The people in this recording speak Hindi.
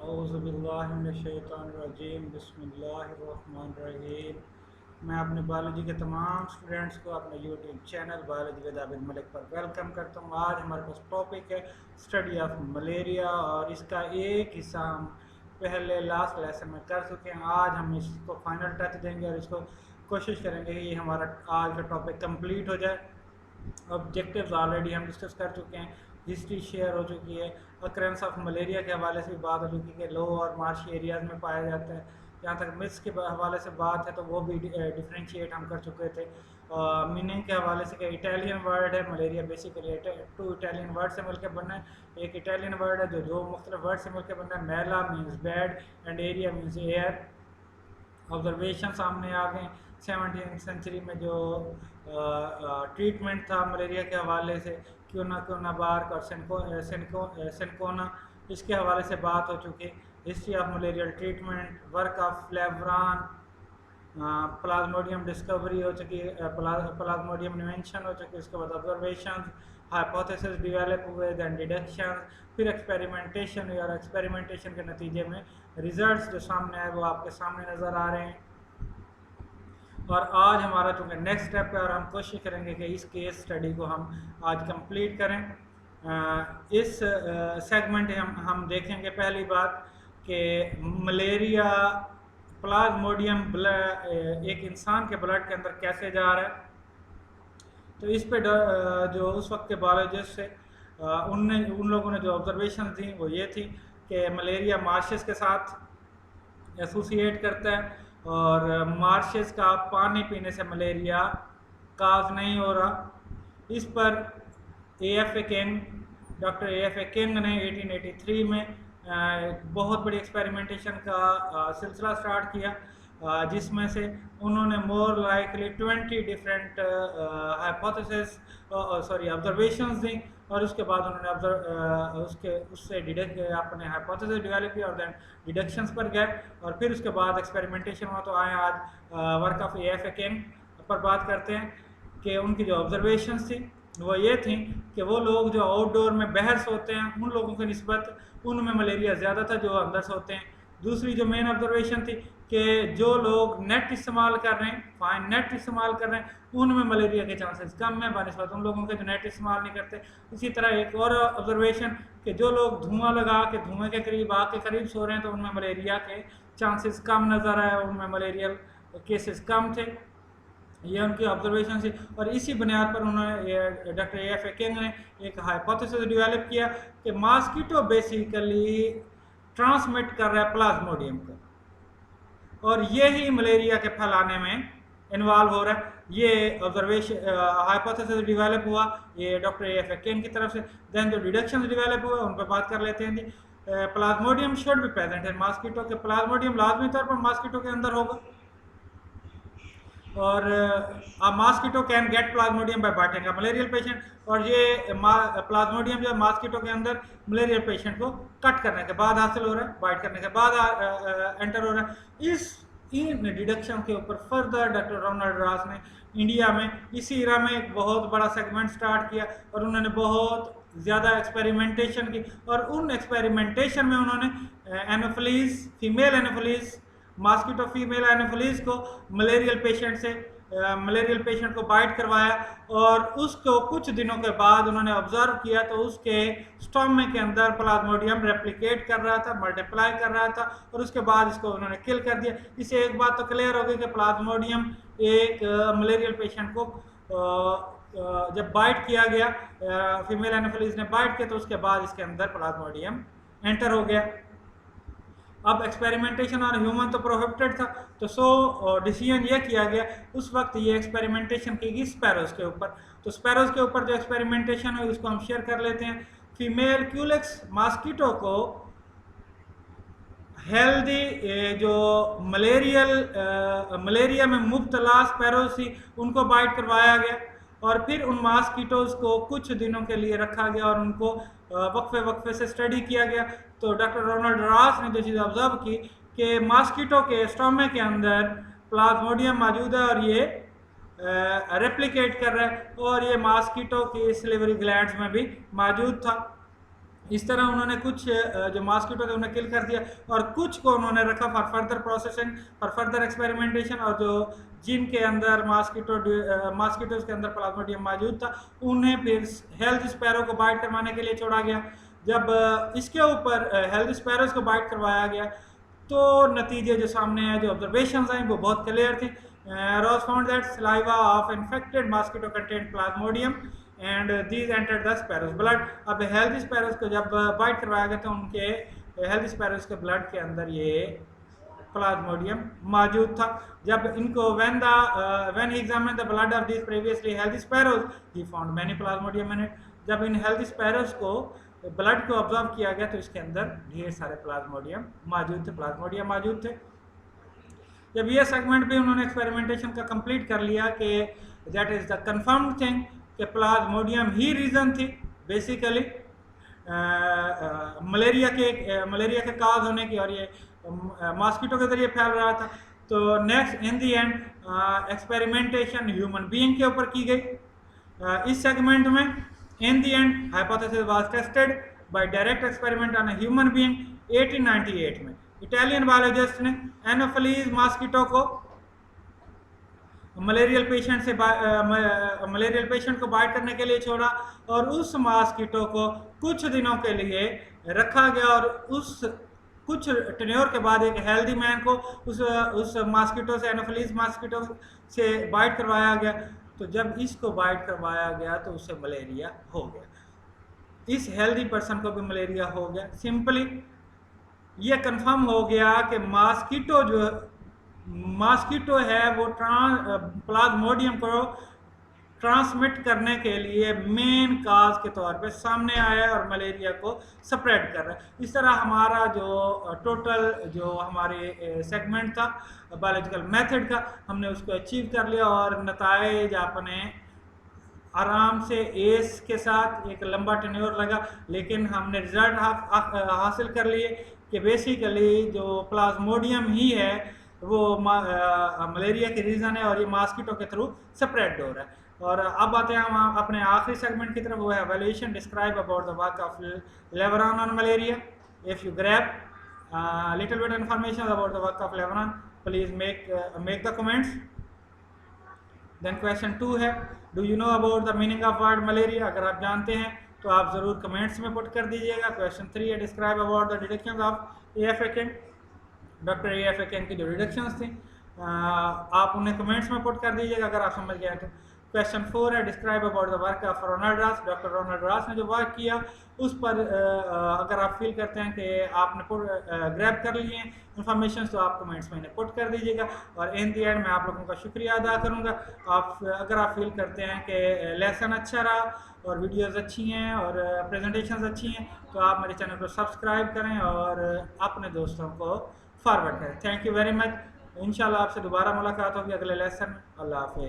औज़ुबिल्लाहिमिनश्शैतानिर्रजीम बिस्मिल्लाहिर्रहमानिर्रहीम। मैं अपने बायोलॉजी के तमाम स्टूडेंट्स को अपने YouTube channel biology with Abid Malik पर वेलकम करता हूँ। आज हमारे पास टॉपिक है स्टडी ऑफ मलेरिया और इसका एक हिस्सा हम पहले लास्ट लेसन में कर चुके हैं। आज हम इसको फाइनल टच देंगे और इसको कोशिश करेंगे कि हमारा आज का टॉपिक कंप्लीट हो जाए। ऑब्जेक्टिव्स ऑलरेडी हम डिस्कस कर चुके हैं, हिस्ट्री शेयर हो चुकी है, अक्रेंस ऑफ मलेरिया के हवाले से भी बात हो चुकी है कि लो और मार्शी एरियाज़ में पाया जाता है। जहाँ तक मिथ्स के हवाले से बात है तो वो भी डिफ्रेंशिएट हम कर चुके थे। मीनिंग के हवाले से कि इटालियन वर्ड है malaria, basically two Italian word से मिलकर बना है। एक इटालियन वर्ड है जो दो मुख्तलिफ वर्ड से मिलकर बना है। मैला means bad and area means air. Observation सामने आ गए। 17वीं सेंचुरी में जो ट्रीटमेंट था मलेरिया के हवाले से, क्यों ना बार्क और सेनकोना, इसके हवाले से बात हो चुकी। History of malarial treatment, work of Laveran, plasmodium discovery हो चुकी, प्लाज्मोडियम इन्वेंशन हो चुकी। उसके बाद ऑब्जर्वेशन, हाइपोथेसिस डेवलप हुए, दैन डिडक्शन, फिर एक्सपेरिमेंटेशन हुई और एक्सपेरिमेंटेशन के नतीजे में रिजल्ट्स जो सामने आए वो आपके सामने नज़र आ रहे हैं। और आज हमारा चूँकि नेक्स्ट स्टेप है और हम कोशिश करेंगे कि इस केस स्टडी को हम आज कंप्लीट करें। इस सेगमेंट हम देखेंगे पहली बात कि मलेरिया प्लाज्मोडियम एक इंसान के ब्लड के अंदर कैसे जा रहा है। तो इस पे जो उस वक्त के बायोलॉजिस्ट से उन लोगों ने जो ऑब्जर्वेशन दी वो ये थी कि मलेरिया मार्शेस के साथ एसोसिएट करता है और मार्शेस का पानी पीने से मलेरिया काज नहीं हो रहा। इस पर डॉक्टर ए.एफ.ए. किंग ने 1883 में बहुत बड़ी एक्सपेरिमेंटेशन का सिलसिला स्टार्ट किया, जिसमें से उन्होंने मोर लाइकली 20 डिफरेंट ऑब्जर्वेशंस दी और उसके बाद उन्होंने उससे अपने हाइपोथेसिस डेवलप किया और देन डिडक्शंस पर गए और फिर उसके बाद एक्सपेरिमेंटेशन हुआ। तो आए आज वर्क ऑफ ए.एफ.ए. किंग पर बात करते हैं कि उनकी जो ऑब्जर्वेशंस थी वो ये थी कि वो लोग जो आउटडोर में बाहर सोते हैं उन लोगों की निस्बत उनमें मलेरिया ज़्यादा था जो अंदर सोते हैं। दूसरी जो मेन ऑब्जर्वेशन थी कि जो लोग नेट इस्तेमाल कर रहे हैं, फाइन नेट इस्तेमाल कर रहे हैं, उनमें मलेरिया के चांसेस कम है बनिस्बत उन लोगों के जो नेट इस्तेमाल नहीं करते। इसी तरह एक और ऑब्जर्वेशन कि जो लोग धुआं लगा के धुएं के करीब आग के करीब सो रहे हैं तो उनमें मलेरिया के चांसेस कम नज़र आए, उनमें मलेरियल केसेस कम थे। ये उनकी ऑब्जर्वेशन थी और इसी बुनियाद पर उन्होंने डॉक्टर ए.एफ.ए. किंग ने एक हाइपोथेसिस डेवलप किया कि मॉस्किटो बेसिकली ट्रांसमिट कर रहा है प्लाज्मोडियम को और यही मलेरिया के फैलाने में इन्वॉल्व हो रहा है। ये ऑब्जर्वेशन हाइपोथेसिस डेवलप हुआ ये डॉक्टर ए.एफ.ए. किंग की तरफ से। देन जो डिडक्शन डेवलप हुआ उन पर बात कर लेते हैं। प्लाज्मोडियम शुड बी प्रेजेंट है मॉस्किटो के, प्लाज्मोडियम लाजमी तौर पर मॉस्किटो के अंदर होगा और mosquito can get plasmodium by biting a malarial patient. और ये प्लाज्मोडियम जो मॉस्किटो के अंदर मलेरियल पेशेंट को कट करने के बाद हासिल हो रहा है, बाइट करने के बाद एंटर हो रहा है। इन डिडक्शन के ऊपर फर्दर डॉक्टर रोनाल्ड रॉस ने इंडिया में इसी इरा में एक बहुत बड़ा सेगमेंट स्टार्ट किया और उन्होंने बहुत ज़्यादा एक्सपेरिमेंटेशन की और उन एक्सपेरिमेंटेशन में उन्होंने anopheles, female anopheles, mosquito female anopheles को मलेरियल पेशेंट को बाइट करवाया और उसको कुछ दिनों के बाद उन्होंने ऑब्जर्व किया तो उसके स्टोमक के अंदर प्लाज्मोडियम रेप्लिकेट कर रहा था, मल्टीप्लाई कर रहा था और उसके बाद इसको उन्होंने किल कर दिया। इससे एक बात तो क्लियर हो गई कि प्लाज्मोडियम एक मलेरियल पेशेंट को जब बाइट किया गया, फीमेल एनोफिलीज ने बाइट किया तो उसके बाद इसके अंदर प्लाज्मोडियम एंटर हो गया। अब एक्सपेरिमेंटेशन और ह्यूमन तो प्रोहिबिटेड था तो डिसीजन ये किया गया उस वक्त ये एक्सपेरिमेंटेशन की गई स्पैरोज के ऊपर। तो स्पैरोज के ऊपर जो एक्सपेरिमेंटेशन हुई उसको हम शेयर कर लेते हैं। फीमेल क्यूलेक्स मॉस्किटो को हेल्दी जो मलेरिया में मुब्तला स्पैरोज थी उनको बाइट करवाया गया और फिर उन मॉस्किटोज को कुछ दिनों के लिए रखा गया और उनको वक्फे से स्टडी किया गया। तो डॉक्टर रोनाल्ड रॉस ने जो चीज़ ऑब्जर्व की कि मॉस्किटो के स्टोमक के अंदर प्लाज्मोडियम मौजूद है और ये रेप्लिकेट कर रहा है और ये मॉस्किटो की सिलिवरी ग्लैंड्स में भी मौजूद था। इस तरह उन्होंने कुछ जो मॉस्किटो थे उन्हें किल कर दिया और कुछ को उन्होंने रखा for further processing, for further experimentation, और जो जिनके अंदर मॉस्किटोज के अंदर प्लाज्मोडियम मौजूद था उन्हें फिर हेल्थ स्पैरो को बाइट करवाने के लिए छोड़ा गया। जब इसके ऊपर हेल्थ स्पैरोज को बाइट करवाया गया तो नतीजे जो सामने आए, जो ऑब्जर्वेशंस आए वो बहुत क्लियर थे। Ross found that saliva of infected mosquito contained plasmodium and these entered the sparrows blood। अब हेल्थ स्पैरोज को जब बाइट करवाया गया तो उनके हेल्थ स्पैरोज के ब्लड के अंदर ये प्लाज्मोडियम मौजूद था। जब इनको when he examined the blood of these previously healthy sparrows he found many plasmodium in it। जब इन हेल्थ स्पैरोज को ब्लड को ऑब्जर्व किया गया तो इसके अंदर ढेर सारे प्लाज्मोडियम मौजूद थे। जब ये सेगमेंट भी उन्होंने एक्सपेरिमेंटेशन का कंप्लीट कर लिया कि that is the confirmed thing कि प्लाज्मोडियम ही रीजन थी बेसिकली मलेरिया के काज होने की, और ये मॉस्किटो के जरिए फैल रहा था। तो next in the end experimentation human being के ऊपर की गई। इस सेगमेंट में in the end hypothesis was tested by direct experiment on a human being 1898 में। इटालियन बायोलॉजिस्ट ने एनोफिलीज मॉस्किटो को मलेरियल पेशेंट को बाइट करने के लिए छोड़ा और उस मॉस्किटो को कुछ दिनों के लिए रखा गया और उस कुछ टेन्योर के बाद एक हेल्दी मैन को उस मॉस्किटो से, एनोफिलीज मॉस्किटो से बाइट करवाया गया। तो जब इसको बाइट करवाया गया तो उससे मलेरिया हो गया, इस हेल्दी पर्सन को भी मलेरिया हो गया। सिंपली ये कंफर्म हो गया कि मॉस्किटो है वो प्लाज्मोडियम को ट्रांसमिट करने के लिए मेन काज के तौर पे सामने आया है और मलेरिया को स्प्रेड कर रहा है। इस तरह हमारा जो टोटल जो हमारे सेगमेंट था बायोलॉजिकल मेथड का, हमने उसको अचीव कर लिया और नताइज आपने आराम से एस के साथ, एक लंबा टेन्योर लगा लेकिन हमने रिजल्ट हासिल कर लिए कि बेसिकली जो प्लाज्मोडियम ही है वो मलेरिया की रीज़न है और ये मॉस्किटो के थ्रू स्प्रेड हो रहा है। और अब आते हैं हम अपने आखिरी सेगमेंट की तरफ, वो है evolution describe about the work of Laveran on malaria. If you grab little bit information about the work of Laveran please make the comments. Then question 2 है do you know about the meaning of word malaria. अगर आप जानते हैं तो आप ज़रूर कमेंट्स में पुट कर दीजिएगा। क्वेश्चन 3 है describe about the deductions of A F. King. Doctor A F. King की जो डिडक्शंस थी आप उन्हें कमेंट्स में पुट कर दीजिएगा अगर आप समझ गए तो। क्वेश्चन 4 है describe about the work of Ronald Ross. Doctor Ronald Ross ने जो वर्क किया उस पर अगर आप फील करते हैं कि आपने ग्रैब कर लिए इंफॉर्मेशन तो आप कमेंट्स में इन्हें पुट कर दीजिएगा। और इन दी एंड मैं आप लोगों का शुक्रिया अदा करूँगा। अगर आप फील करते हैं कि लेसन अच्छा रहा और वीडियोस अच्छी हैं और प्रेजेंटेशंस अच्छी हैं तो आप मेरे चैनल को सब्सक्राइब करें और अपने दोस्तों को फॉरवर्ड करें। Thank you very much. इंशाल्लाह आपसे दोबारा मुलाकात होगी अगले लेसन में। अल्लाह हाफ़िज़।